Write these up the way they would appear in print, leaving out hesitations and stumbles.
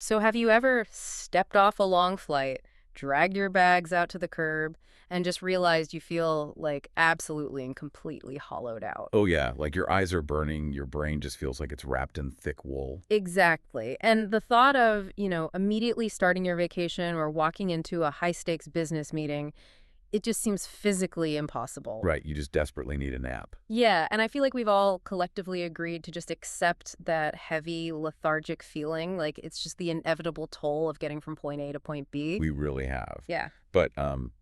So have you ever stepped off a long flight, dragged your bags out to the curb, and just realized you feel like absolutely and completely hollowed out? Oh, yeah, like your eyes are burning, your brain just feels like it's wrapped in thick wool. Exactly. And the thought of, immediately starting your vacation or walking into a high-stakes business meeting, it just seems physically impossible. Right, you just desperately need a nap. Yeah, and I feel like we've all collectively agreed to just accept that heavy, lethargic feeling, like it's just the inevitable toll of getting from point A to point B. We really have. Yeah. But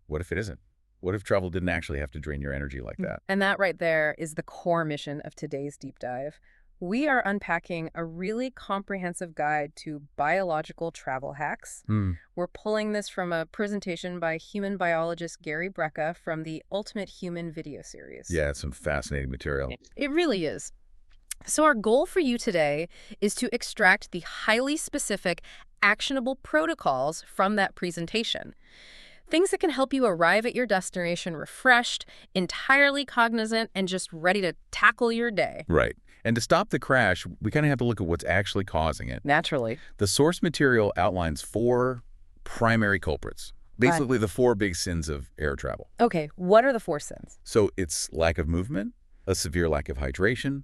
what if it isn't? What if travel didn't actually have to drain your energy like that? And that right there is the core mission of today's deep dive. We are unpacking a really comprehensive guide to biological travel hacks. Hmm. We're pulling this from a presentation by human biologist Gary Brecka from the Ultimate Human video series. Yeah, it's some fascinating material. It really is. So our goal for you today is to extract the highly specific, actionable protocols from that presentation. Things that can help you arrive at your destination refreshed, entirely cognizant, and just ready to tackle your day. Right. And to stop the crash, we kind of have to look at what's actually causing it. Naturally. The source material outlines four primary culprits, basically the four big sins of air travel. Okay, what are the four sins? So it's lack of movement, a severe lack of hydration,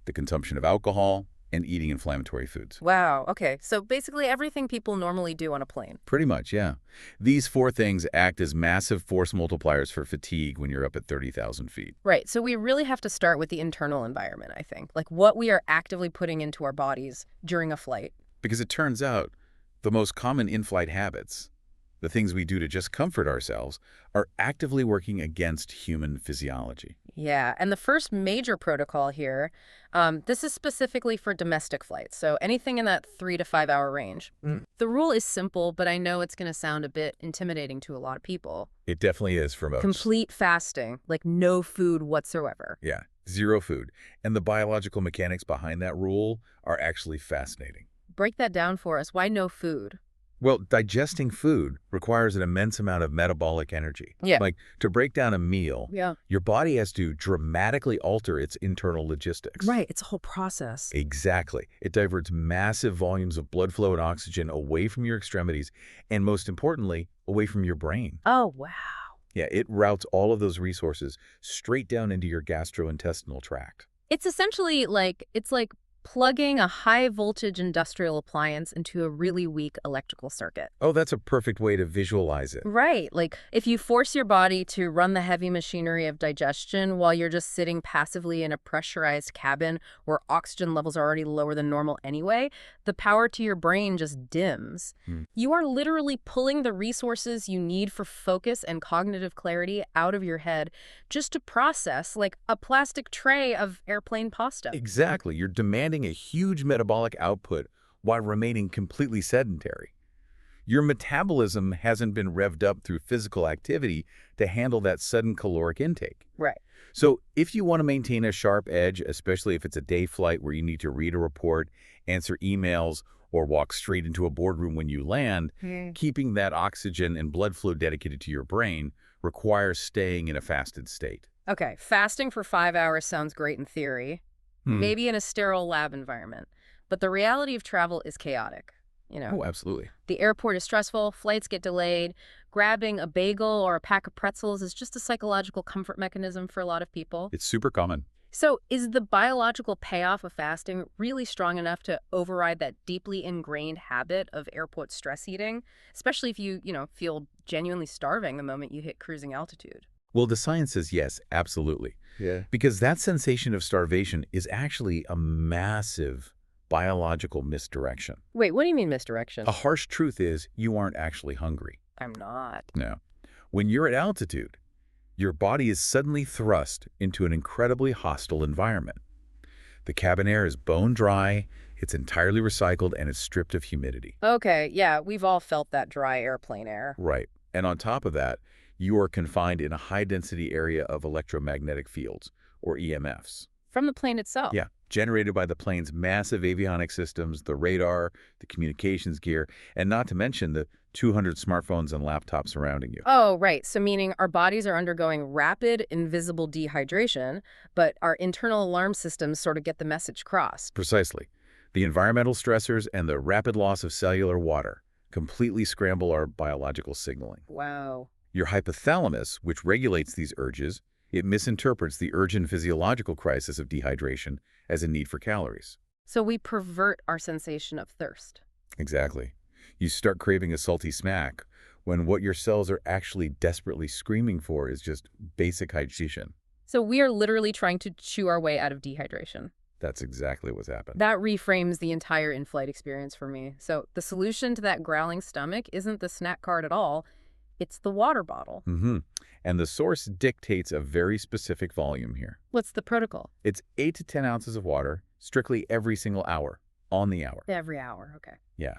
the consumption of alcohol, and eating inflammatory foods. Wow, okay. So basically everything people normally do on a plane. Pretty much, yeah. These four things act as massive force multipliers for fatigue when you're up at 30,000 feet. Right, so we really have to start with the internal environment, I think. Like what we are actively putting into our bodies during a flight. Because it turns out the most common in-flight habits, the things we do to just comfort ourselves, are actively working against human physiology. Yeah, and the first major protocol here, this is specifically for domestic flights, so anything in that 3 to 5 hour range. The rule is simple, but I know it's going to sound a bit intimidating to a lot of people. It definitely is for most. Complete fasting, like no food whatsoever. Yeah, zero food. And the biological mechanics behind that rule are actually fascinating. Break that down for us. Why no food? Well, digesting food requires an immense amount of metabolic energy. Yeah. Like, to break down a meal, Yeah. your body has to dramatically alter its internal logistics. Right, it's a whole process. Exactly. It diverts massive volumes of blood flow and oxygen away from your extremities, and most importantly, away from your brain. Oh, wow. Yeah, it routes all of those resources straight down into your gastrointestinal tract. It's essentially like, it's like plugging a high voltage industrial appliance into a really weak electrical circuit. Oh, that's a perfect way to visualize it. Right. Like if you force your body to run the heavy machinery of digestion while you're just sitting passively in a pressurized cabin where oxygen levels are already lower than normal anyway, the power to your brain just dims. You are literally pulling the resources you need for focus and cognitive clarity out of your head just to process like a plastic tray of airplane pasta. Exactly. You're demanding a huge metabolic output while remaining completely sedentary. Your metabolism hasn't been revved up through physical activity to handle that sudden caloric intake. Right. So if you want to maintain a sharp edge, especially if it's a day flight where you need to read a report, answer emails, or walk straight into a boardroom when you land, keeping that oxygen and blood flow dedicated to your brain requires staying in a fasted state. Okay, fasting for 5 hours sounds great in theory, maybe in a sterile lab environment. But the reality of travel is chaotic. Oh, absolutely. The airport is stressful, flights get delayed. Grabbing a bagel or a pack of pretzels is just a psychological comfort mechanism for a lot of people. It's super common. So is the biological payoff of fasting really strong enough to override that deeply ingrained habit of airport stress eating, especially if you feel genuinely starving the moment you hit cruising altitude? Well, the science says yes, absolutely. Yeah. Because that sensation of starvation is actually a massive biological misdirection. Wait, what do you mean misdirection? A harsh truth is you aren't actually hungry. I'm not. No. When you're at altitude, your body is suddenly thrust into an incredibly hostile environment. The cabin air is bone dry, it's entirely recycled, and it's stripped of humidity. Okay, yeah, we've all felt that dry airplane air. Right. And on top of that, you are confined in a high-density area of electromagnetic fields, or EMFs. From the plane itself? Yeah, generated by the plane's massive avionics systems, the radar, the communications gear, and not to mention the 200 smartphones and laptops surrounding you. Oh, right. So meaning our bodies are undergoing rapid, invisible dehydration, but our internal alarm systems sort of get the message crossed. Precisely. The environmental stressors and the rapid loss of cellular water completely scramble our biological signaling. Wow. Your hypothalamus, which regulates these urges, it misinterprets the urgent physiological crisis of dehydration as a need for calories. So we pervert our sensation of thirst. Exactly. You start craving a salty snack when what your cells are actually desperately screaming for is just basic hydration. So we are literally trying to chew our way out of dehydration. That's exactly what's happened. That reframes the entire in-flight experience for me. So the solution to that growling stomach isn't the snack cart at all. It's the water bottle. And the source dictates a very specific volume here. What's the protocol? It's 8 to 10 ounces of water, strictly every single hour, on the hour. Every hour, okay. Yeah.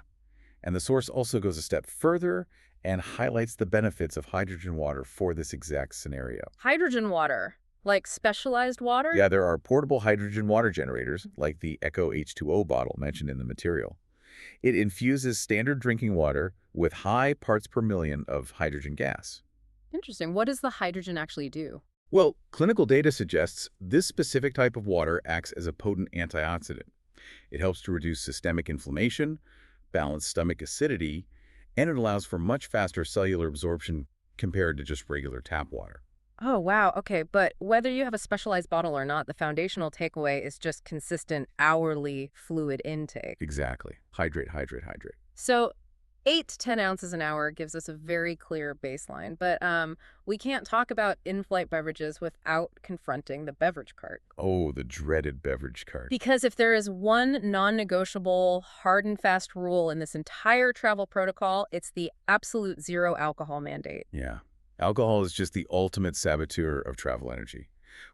And the source also goes a step further and highlights the benefits of hydrogen water for this exact scenario. Hydrogen water, like specialized water? Yeah, there are portable hydrogen water generators, like the Echo H2O bottle mentioned in the material. It infuses standard drinking water with high parts per million of hydrogen gas. Interesting. What does the hydrogen actually do? Well, clinical data suggests this specific type of water acts as a potent antioxidant. It helps to reduce systemic inflammation, balance stomach acidity, and it allows for much faster cellular absorption compared to just regular tap water. Oh, wow. Okay, but whether you have a specialized bottle or not, the foundational takeaway is just consistent hourly fluid intake. Exactly. Hydrate, hydrate, hydrate. So 8 to 10 ounces an hour gives us a very clear baseline, but we can't talk about in-flight beverages without confronting the beverage cart. Oh, the dreaded beverage cart. Because if there is one non-negotiable, hard and fast rule in this entire travel protocol, it's the absolute zero alcohol mandate. Yeah. Alcohol is just the ultimate saboteur of travel energy.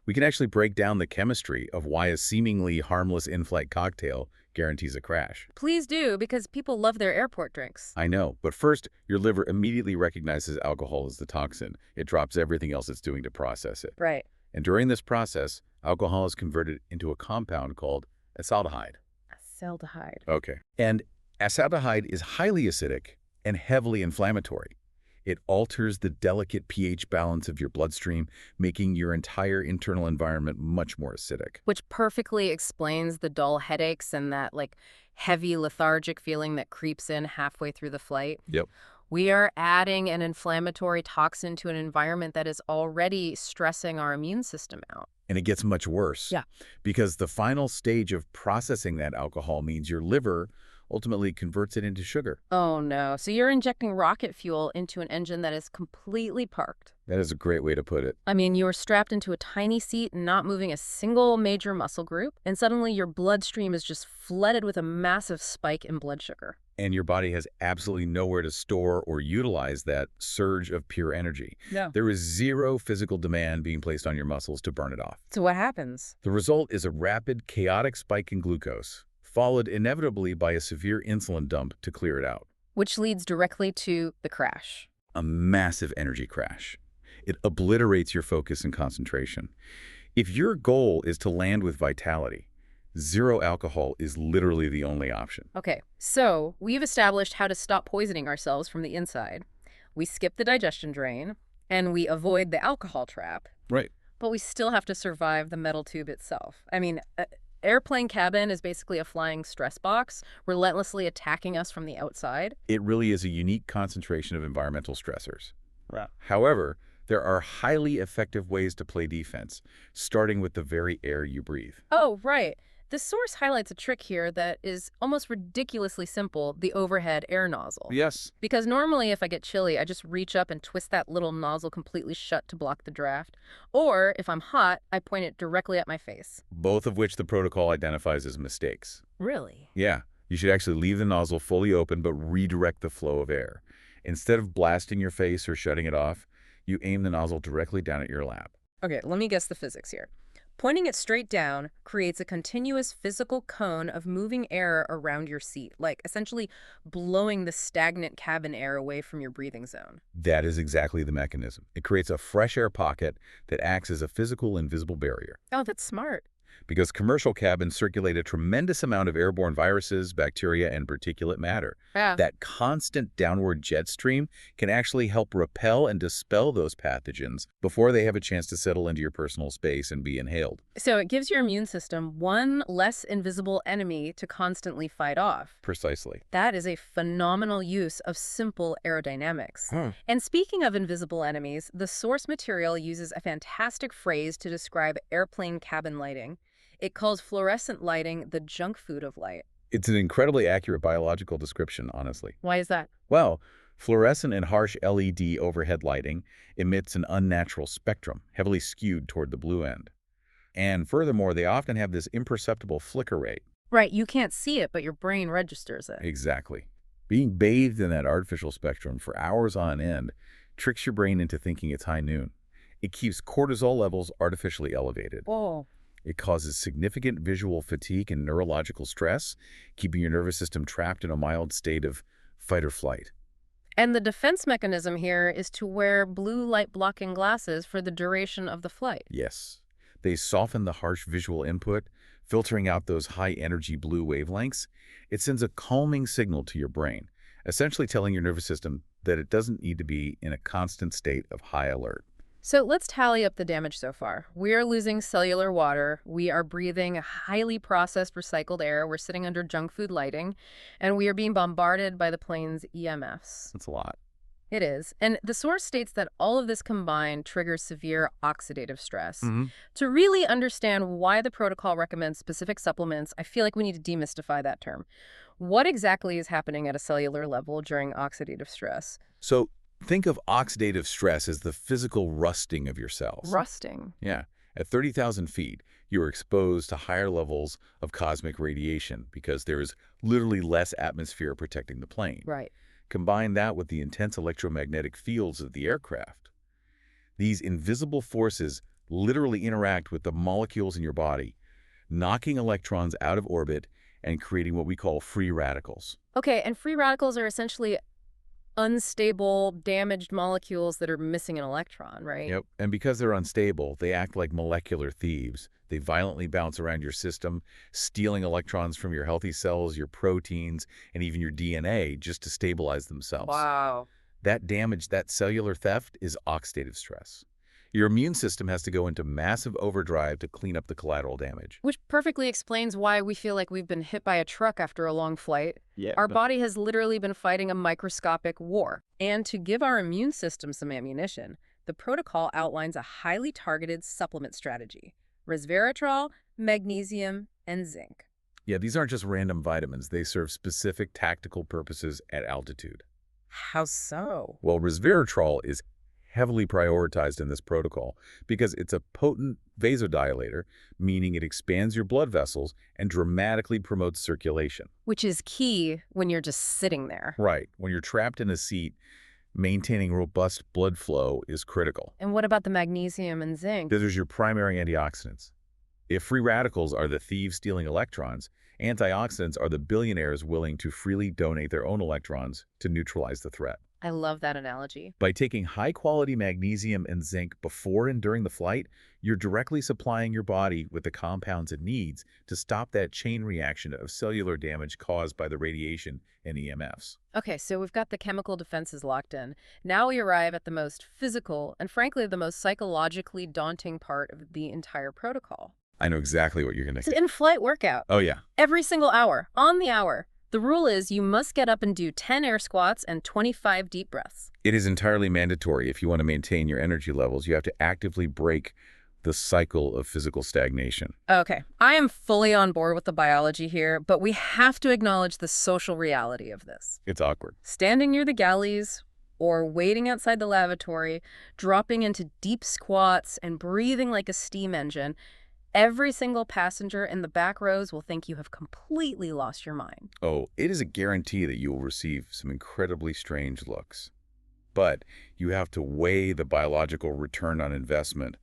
We can actually break down the chemistry of why a seemingly harmless in-flight cocktail guarantees a crash. Please do, because people love their airport drinks. I know, but first, your liver immediately recognizes alcohol as the toxin. It drops everything else it's doing to process it. Right. And during this process, alcohol is converted into a compound called acetaldehyde. Acetaldehyde. Okay. And acetaldehyde is highly acidic and heavily inflammatory. It alters the delicate pH balance of your bloodstream, making your entire internal environment much more acidic. Which perfectly explains the dull headaches and that, like, heavy lethargic feeling that creeps in halfway through the flight. Yep. We are adding an inflammatory toxin to an environment that is already stressing our immune system out. And it gets much worse. Yeah. Because the final stage of processing that alcohol means your liver ultimately converts it into sugar. Oh, no. So you're injecting rocket fuel into an engine that is completely parked. That is a great way to put it. I mean, you are strapped into a tiny seat, not moving a single major muscle group, and suddenly your bloodstream is just flooded with a massive spike in blood sugar. And your body has absolutely nowhere to store or utilize that surge of pure energy. Yeah. There is zero physical demand being placed on your muscles to burn it off. So what happens? The result is a rapid, chaotic spike in glucose, followed inevitably by a severe insulin dump to clear it out. Which leads directly to the crash. A massive energy crash. It obliterates your focus and concentration. If your goal is to land with vitality, zero alcohol is literally the only option. Okay, so we've established how to stop poisoning ourselves from the inside. We skip the digestion drain, and we avoid the alcohol trap. Right. But we still have to survive the metal tube itself. I mean, airplane cabin is basically a flying stress box, relentlessly attacking us from the outside. It really is a unique concentration of environmental stressors. Right. However, there are highly effective ways to play defense, starting with the very air you breathe. Oh, right. The source highlights a trick here that is almost ridiculously simple, the overhead air nozzle. Yes. Because normally if I get chilly, I just reach up and twist that little nozzle completely shut to block the draft. Or if I'm hot, I point it directly at my face. Both of which the protocol identifies as mistakes. Really? Yeah. You should actually leave the nozzle fully open but redirect the flow of air. Instead of blasting your face or shutting it off, you aim the nozzle directly down at your lap. Okay, let me guess the physics here. Pointing it straight down creates a continuous physical cone of moving air around your seat, like essentially blowing the stagnant cabin air away from your breathing zone. That is exactly the mechanism. It creates a fresh air pocket that acts as a physical invisible barrier. Oh, that's smart. because commercial cabins circulate a tremendous amount of airborne viruses, bacteria, and particulate matter. Yeah. That constant downward jet stream can actually help repel and dispel those pathogens before they have a chance to settle into your personal space and be inhaled. So it gives your immune system one less invisible enemy to constantly fight off. Precisely. That is a phenomenal use of simple aerodynamics. Huh. And speaking of invisible enemies, the source material uses a fantastic phrase to describe airplane cabin lighting. It calls fluorescent lighting the junk food of light. It's an incredibly accurate biological description, honestly. Why is that? Well, fluorescent and harsh LED overhead lighting emits an unnatural spectrum, heavily skewed toward the blue end. And furthermore, they often have this imperceptible flicker rate. Right, you can't see it, but your brain registers it. Exactly. Being bathed in that artificial spectrum for hours on end tricks your brain into thinking it's high noon. It keeps cortisol levels artificially elevated. Whoa. It causes significant visual fatigue and neurological stress, keeping your nervous system trapped in a mild state of fight or flight. And the defense mechanism here is to wear blue light blocking glasses for the duration of the flight. Yes. They soften the harsh visual input, filtering out those high-energy blue wavelengths. It sends a calming signal to your brain, essentially telling your nervous system that it doesn't need to be in a constant state of high alert. So let's tally up the damage so far. We are losing cellular water, we are breathing highly processed recycled air, we're sitting under junk food lighting, and we are being bombarded by the plane's EMFs. That's a lot. It is. And the source states that all of this combined triggers severe oxidative stress. To really understand why the protocol recommends specific supplements, I feel like we need to demystify that term. What exactly is happening at a cellular level during oxidative stress? So think of oxidative stress as the physical rusting of your cells. Rusting. Yeah. At 30,000 feet, you are exposed to higher levels of cosmic radiation because there is literally less atmosphere protecting the plane. Right. Combine that with the intense electromagnetic fields of the aircraft. These invisible forces literally interact with the molecules in your body, knocking electrons out of orbit and creating what we call free radicals. Okay, and free radicals are essentially unstable, damaged molecules that are missing an electron, right? Yep. And because they're unstable, they act like molecular thieves. They violently bounce around your system, stealing electrons from your healthy cells, your proteins, and even your DNA just to stabilize themselves. Wow. That damage, that cellular theft, is oxidative stress. Your immune system has to go into massive overdrive to clean up the collateral damage. Which perfectly explains why we feel like we've been hit by a truck after a long flight. Yeah. Our body has literally been fighting a microscopic war. And to give our immune system some ammunition, the protocol outlines a highly targeted supplement strategy: resveratrol, magnesium, and zinc. Yeah, these aren't just random vitamins. They serve specific tactical purposes at altitude. How so? Well, resveratrol is heavily prioritized in this protocol because it's a potent vasodilator, meaning it expands your blood vessels and dramatically promotes circulation. Which is key when you're just sitting there. Right. When you're trapped in a seat, maintaining robust blood flow is critical. And what about the magnesium and zinc? Those are your primary antioxidants. If free radicals are the thieves stealing electrons, antioxidants are the billionaires willing to freely donate their own electrons to neutralize the threat. I love that analogy. By taking high-quality magnesium and zinc before and during the flight, you're directly supplying your body with the compounds it needs to stop that chain reaction of cellular damage caused by the radiation and EMFs. Okay, so we've got the chemical defenses locked in. Now we arrive at the most physical and, frankly, the most psychologically daunting part of the entire protocol. I know exactly what you're going to It's an say. in-flight workout. Oh, yeah. Every single hour, on the hour. The rule is you must get up and do 10 air squats and 25 deep breaths. It is entirely mandatory. If you want to maintain your energy levels, you have to actively break the cycle of physical stagnation. Okay, I am fully on board with the biology here, but we have to acknowledge the social reality of this. It's awkward. Standing near the galleys or waiting outside the lavatory, dropping into deep squats and breathing like a steam engine, every single passenger in the back rows will think you have completely lost your mind. Oh, it is a guarantee that you will receive some incredibly strange looks. But you have to weigh the biological return on investment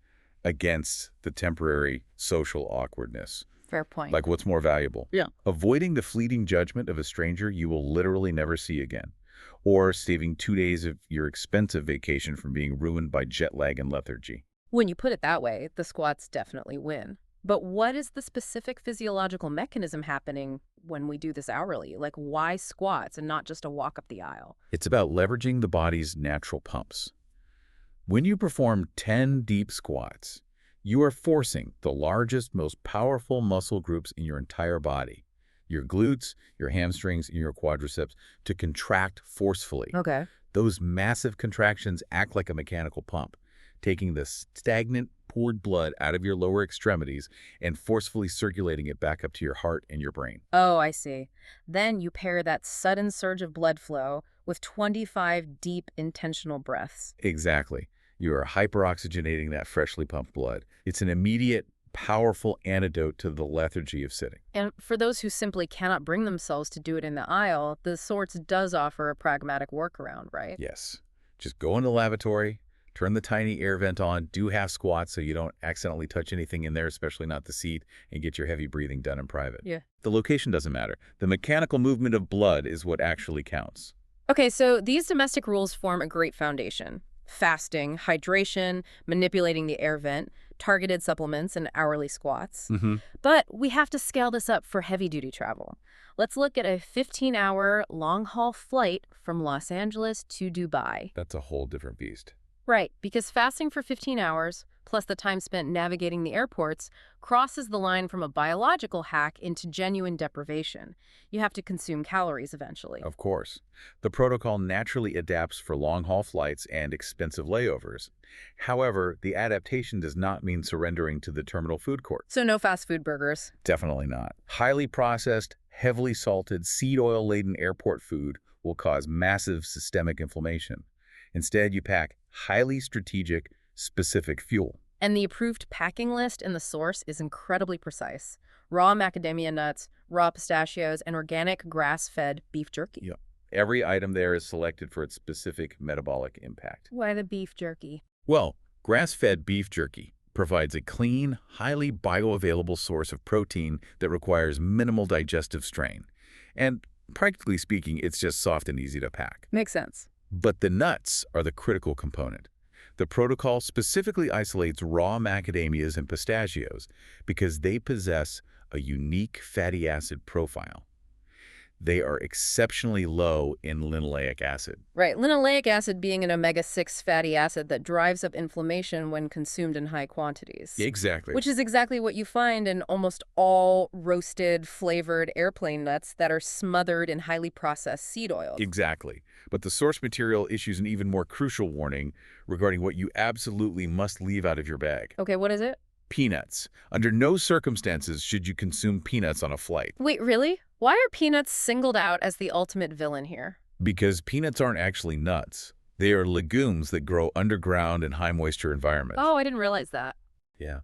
against the temporary social awkwardness. Fair point. Like, what's more valuable? Yeah. Avoiding the fleeting judgment of a stranger you will literally never see again, or saving 2 days of your expensive vacation from being ruined by jet lag and lethargy. When you put it that way, the squats definitely win. But what is the specific physiological mechanism happening when we do this hourly? Like, why squats and not just a walk up the aisle? It's about leveraging the body's natural pumps. When you perform 10 deep squats, you are forcing the largest, most powerful muscle groups in your entire body, your glutes, your hamstrings, and your quadriceps, to contract forcefully. Okay. Those massive contractions act like a mechanical pump, taking the stagnant, poured blood out of your lower extremities and forcefully circulating it back up to your heart and your brain. Oh, I see. Then you pair that sudden surge of blood flow with 25 deep, intentional breaths. Exactly. You are hyperoxygenating that freshly pumped blood. It's an immediate, powerful antidote to the lethargy of sitting. And for those who simply cannot bring themselves to do it in the aisle, the Sorts does offer a pragmatic workaround, right? Yes. Just go in the lavatory, turn the tiny air vent on, do half squats so you don't accidentally touch anything in there, especially not the seat, and get your heavy breathing done in private. Yeah. The location doesn't matter. The mechanical movement of blood is what actually counts. Okay, so these domestic rules form a great foundation. Fasting, hydration, manipulating the air vent, targeted supplements, and hourly squats. But we have to scale this up for heavy-duty travel. Let's look at a 15-hour long-haul flight from Los Angeles to Dubai. That's a whole different beast. Right, because fasting for 15 hours, plus the time spent navigating the airports, crosses the line from a biological hack into genuine deprivation. You have to consume calories eventually. Of course. The protocol naturally adapts for long-haul flights and expensive layovers. However, the adaptation does not mean surrendering to the terminal food court. So no fast food burgers. Definitely not. Highly processed, heavily salted, seed oil-laden airport food will cause massive systemic inflammation. Instead, you pack highly strategic, specific fuel. And the approved packing list in the source is incredibly precise. Raw macadamia nuts, raw pistachios, and organic grass-fed beef jerky. Yep. Every item there is selected for its specific metabolic impact. Why the beef jerky? Well, grass-fed beef jerky provides a clean, highly bioavailable source of protein that requires minimal digestive strain. And practically speaking, it's just soft and easy to pack. Makes sense. But the nuts are the critical component. The protocol specifically isolates raw macadamias and pistachios because they possess a unique fatty acid profile. They are exceptionally low in linoleic acid. Right, linoleic acid being an omega-6 fatty acid that drives up inflammation when consumed in high quantities. Exactly. Which is exactly what you find in almost all roasted, flavored airplane nuts that are smothered in highly processed seed oils. Exactly. But the source material issues an even more crucial warning regarding what you absolutely must leave out of your bag. Okay, what is it? Peanuts. Under no circumstances should you consume peanuts on a flight. Wait, really? Why are peanuts singled out as the ultimate villain here? Because peanuts aren't actually nuts. They are legumes that grow underground in high-moisture environments. Oh, I didn't realize that. Yeah.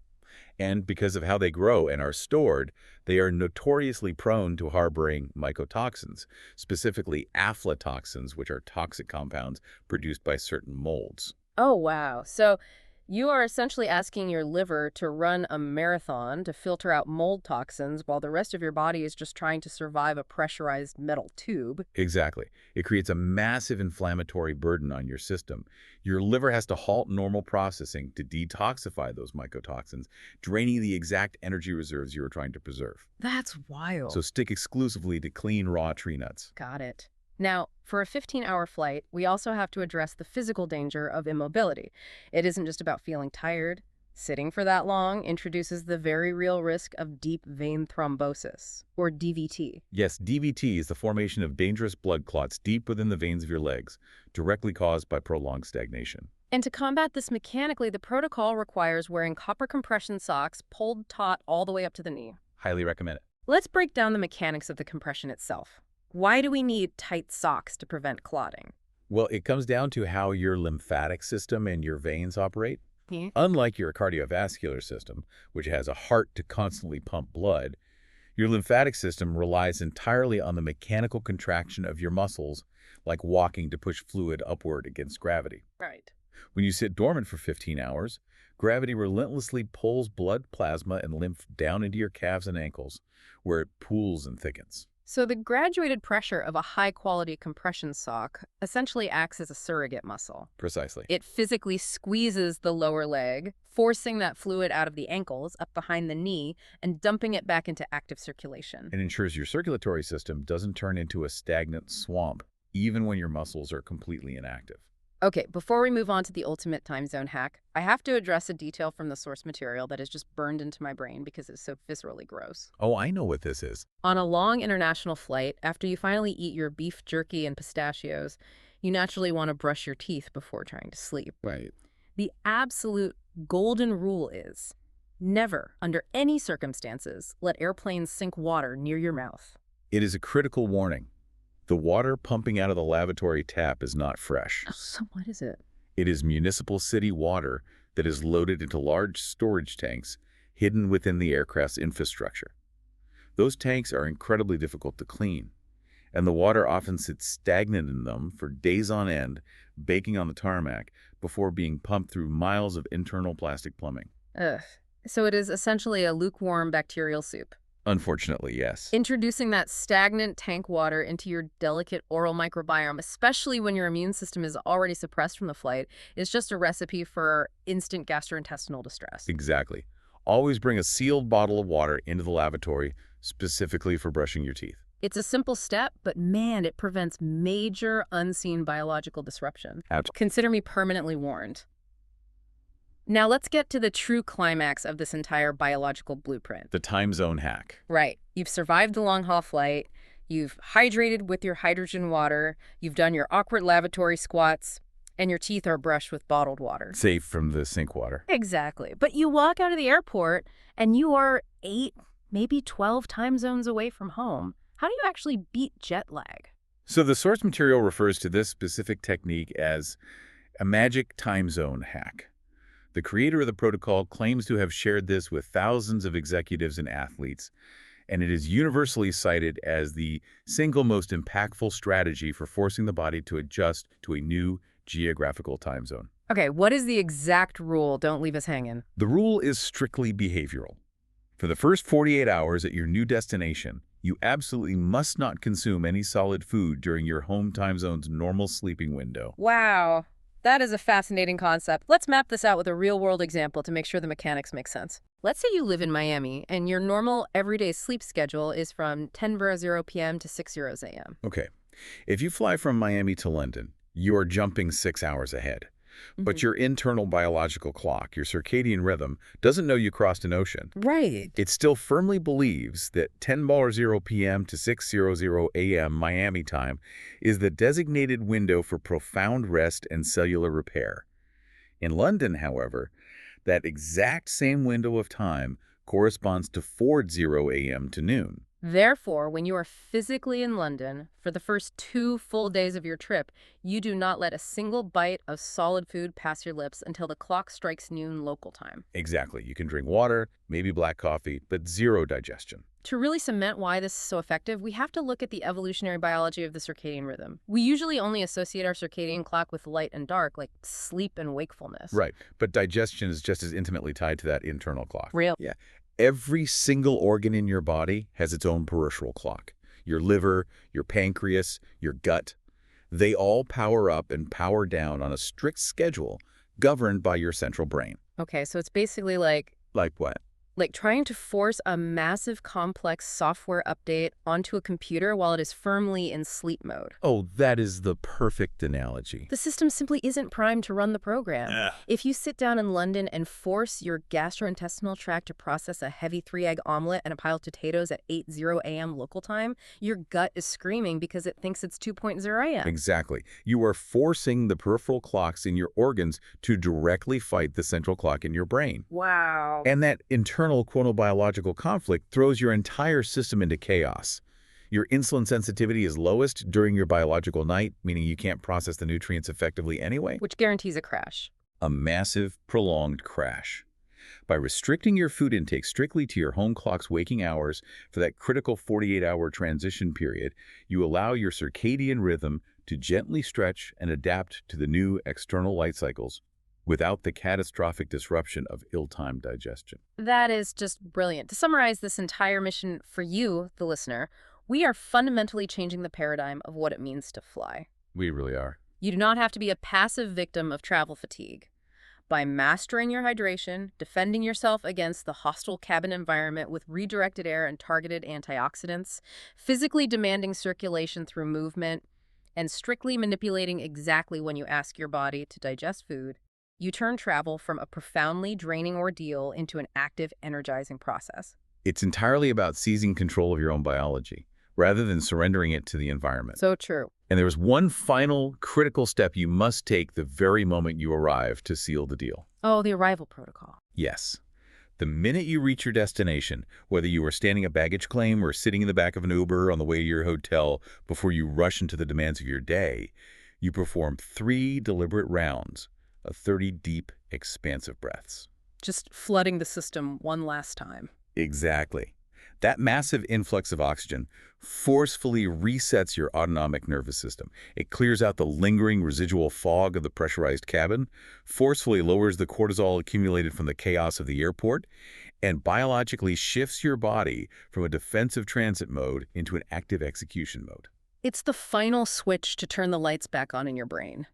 And because of how they grow and are stored, they are notoriously prone to harboring mycotoxins, specifically aflatoxins, which are toxic compounds produced by certain molds. Oh, wow. So you are essentially asking your liver to run a marathon to filter out mold toxins while the rest of your body is just trying to survive a pressurized metal tube. Exactly. It creates a massive inflammatory burden on your system. Your liver has to halt normal processing to detoxify those mycotoxins, draining the exact energy reserves you are trying to preserve. That's wild. So stick exclusively to clean raw tree nuts. Got it. Now, for a 15-hour flight, we also have to address the physical danger of immobility. It isn't just about feeling tired. Sitting for that long introduces the very real risk of deep vein thrombosis, or DVT. Yes, DVT is the formation of dangerous blood clots deep within the veins of your legs, directly caused by prolonged stagnation. And to combat this mechanically, the protocol requires wearing copper compression socks pulled taut all the way up to the knee. Highly recommend it. Let's break down the mechanics of the compression itself. Why do we need tight socks to prevent clotting? Well, it comes down to how your lymphatic system and your veins operate. Yeah. Unlike your cardiovascular system, which has a heart to constantly pump blood, your lymphatic system relies entirely on the mechanical contraction of your muscles, like walking to push fluid upward against gravity. Right. When you sit dormant for 15 hours, gravity relentlessly pulls blood, plasma, and lymph down into your calves and ankles, where it pools and thickens. So the graduated pressure of a high-quality compression sock essentially acts as a surrogate muscle. Precisely. It physically squeezes the lower leg, forcing that fluid out of the ankles, up behind the knee, and dumping it back into active circulation. It ensures your circulatory system doesn't turn into a stagnant swamp, even when your muscles are completely inactive. Okay, before we move on to the ultimate time zone hack, I have to address a detail from the source material that is just burned into my brain because it's so viscerally gross. Oh, I know what this is. On a long international flight, after you finally eat your beef jerky and pistachios, you naturally want to brush your teeth before trying to sleep. Right. The absolute golden rule is never, under any circumstances, let airplanes sink water near your mouth. It is a critical warning. The water pumping out of the lavatory tap is not fresh. So what is it? It is municipal city water that is loaded into large storage tanks hidden within the aircraft's infrastructure. Those tanks are incredibly difficult to clean, and the water often sits stagnant in them for days on end, baking on the tarmac before being pumped through miles of internal plastic plumbing. Ugh. So it is essentially a lukewarm bacterial soup. Unfortunately, yes. Introducing that stagnant tank water into your delicate oral microbiome, especially when your immune system is already suppressed from the flight, is just a recipe for instant gastrointestinal distress. Exactly. Always bring a sealed bottle of water into the lavatory, specifically for brushing your teeth. It's a simple step, but man, it prevents major unseen biological disruption. Consider me permanently warned. Now let's get to the true climax of this entire biological blueprint. The time zone hack. Right. You've survived the long-haul flight, you've hydrated with your hydrogen water, you've done your awkward lavatory squats, and your teeth are brushed with bottled water. Safe from the sink water. Exactly. But you walk out of the airport, and you are 8, maybe 12 time zones away from home. How do you actually beat jet lag? So the source material refers to this specific technique as a magic time zone hack. The creator of the protocol claims to have shared this with thousands of executives and athletes, and it is universally cited as the single most impactful strategy for forcing the body to adjust to a new geographical time zone. Okay, what is the exact rule? Don't leave us hanging. The rule is strictly behavioral. For the first 48 hours at your new destination, you absolutely must not consume any solid food during your home time zone's normal sleeping window. Wow. That is a fascinating concept. Let's map this out with a real-world example to make sure the mechanics make sense. Let's say you live in Miami, and your normal everyday sleep schedule is from 10:00 p.m. to 6:00 a.m. Okay. If you fly from Miami to London, you are jumping 6 hours ahead. But your internal biological clock, your circadian rhythm, doesn't know you crossed an ocean. Right. It still firmly believes that 10:00 p.m. to 6:00 a.m. Miami time is the designated window for profound rest and cellular repair. In London, however, that exact same window of time corresponds to 4:00 a.m. to noon. Therefore, when you are physically in London for the first 2 full days of your trip, you do not let a single bite of solid food pass your lips until the clock strikes noon local time. Exactly. You can drink water, maybe black coffee, but zero digestion. To really cement why this is so effective, we have to look at the evolutionary biology of the circadian rhythm. We usually only associate our circadian clock with light and dark, like sleep and wakefulness. Right. But digestion is just as intimately tied to that internal clock. Real. Yeah. Every single organ in your body has its own peripheral clock. Your liver, your pancreas, your gut, they all power up and power down on a strict schedule governed by your central brain. Okay, so it's basically like Like what? trying to force a massive complex software update onto a computer while it is firmly in sleep mode. Oh, that is the perfect analogy. The system simply isn't primed to run the program. If you sit down in London and force your gastrointestinal tract to process a heavy 3-egg omelet and a pile of potatoes at 8:00 a.m. local time, your gut is screaming because it thinks it's 2:00 a.m. Exactly. You are forcing the peripheral clocks in your organs to directly fight the central clock in your brain. Wow. And that internal chronobiological conflict throws your entire system into chaos. Your insulin sensitivity is lowest during your biological night, meaning you can't process the nutrients effectively anyway. Which guarantees a crash. A massive, prolonged crash. By restricting your food intake strictly to your home clock's waking hours for that critical 48-hour transition period, you allow your circadian rhythm to gently stretch and adapt to the new external light cycles without the catastrophic disruption of ill-timed digestion. That is just brilliant. To summarize this entire mission for you, the listener, We are fundamentally changing the paradigm of what it means to fly. We really are. You do not have to be a passive victim of travel fatigue. By mastering your hydration, defending yourself against the hostile cabin environment with redirected air and targeted antioxidants, physically demanding circulation through movement, and strictly manipulating exactly when you ask your body to digest food, you turn travel from a profoundly draining ordeal into an active, energizing process. It's entirely about seizing control of your own biology, rather than surrendering it to the environment. So true. And there's one final critical step you must take the very moment you arrive to seal the deal. Oh, the arrival protocol. Yes. The minute you reach your destination, whether you are standing at baggage claim or sitting in the back of an Uber on the way to your hotel before you rush into the demands of your day, you perform 3 deliberate rounds of 30 deep, expansive breaths. Just flooding the system one last time. Exactly. That massive influx of oxygen forcefully resets your autonomic nervous system. It clears out the lingering residual fog of the pressurized cabin, forcefully lowers the cortisol accumulated from the chaos of the airport, and biologically shifts your body from a defensive transit mode into an active execution mode. It's the final switch to turn the lights back on in your brain.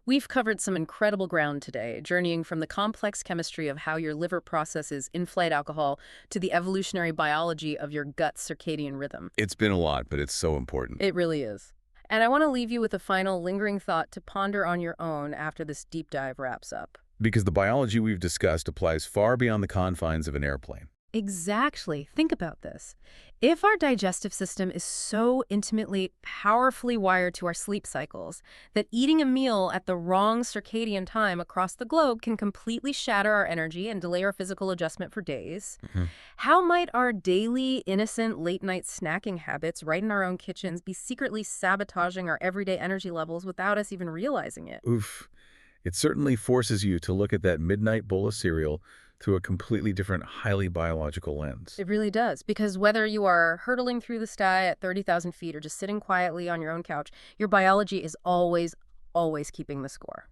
We've covered some incredible ground today, journeying from the complex chemistry of how your liver processes in-flight alcohol to the evolutionary biology of your gut's circadian rhythm. It's been a lot, but it's so important. It really is. And I want to leave you with a final lingering thought to ponder on your own after this deep dive wraps up. Because the biology we've discussed applies far beyond the confines of an airplane. Exactly. Think about this. If our digestive system is so intimately, powerfully wired to our sleep cycles that eating a meal at the wrong circadian time across the globe can completely shatter our energy and delay our physical adjustment for days, how might our daily, innocent, late-night snacking habits right in our own kitchens be secretly sabotaging our everyday energy levels without us even realizing it? Oof. It certainly forces you to look at that midnight bowl of cereal through a completely different, highly biological lens. It really does, because whether you are hurtling through the sky at 30,000 feet or just sitting quietly on your own couch, your biology is always, always keeping the score.